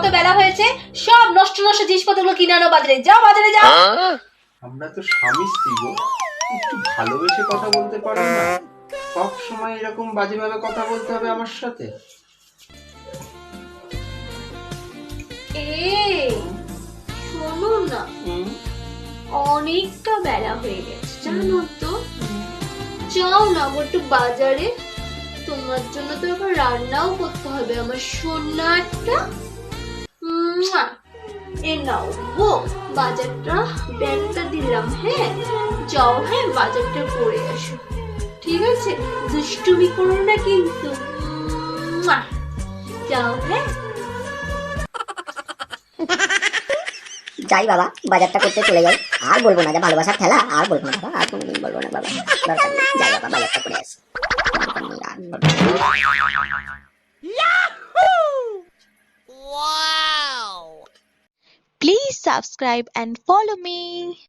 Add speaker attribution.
Speaker 1: কত বেলা হয়েছে, সব নষ্ট নষ্ট জিনিসপত্রগুলো কিনে আনো বাজারে, যাও বাজারে যাও।
Speaker 2: আমরা তো স্বামী স্ত্রী গো, একটু ভালোবেসে কথা বলতে পারো না? সব সময় এরকম বাজেভাবে কথা বলতে হবে আমার সাথে?
Speaker 1: এই শোনো না, অনেকটা বেলা হয়ে গেছে জানো তো, যাও না গো একটু বাজারে, তোমার জন্য তো আবার রান্নাও করতে হবে আমার সোনাটা। এ নাও গো বাজারটা, ব্যাগটা দিলাম, হ্যাঁ যাও, হ্যাঁ বাজারটা করে আসো, ঠিক আছে? দুষ্টুমি করো না কিন্তু, যাও হ্যাঁ।
Speaker 3: যাই বাবা, বাজারটা করতে চলে যাই। আর বলবো না যে ভালোবাসার খেলা, আর বলবো না বাবা, আর কোনোদিন বলবো না বাবা, দরকার নেই। যাই বাবা, বাজারটা করে আসি।
Speaker 4: Please subscribe and follow me.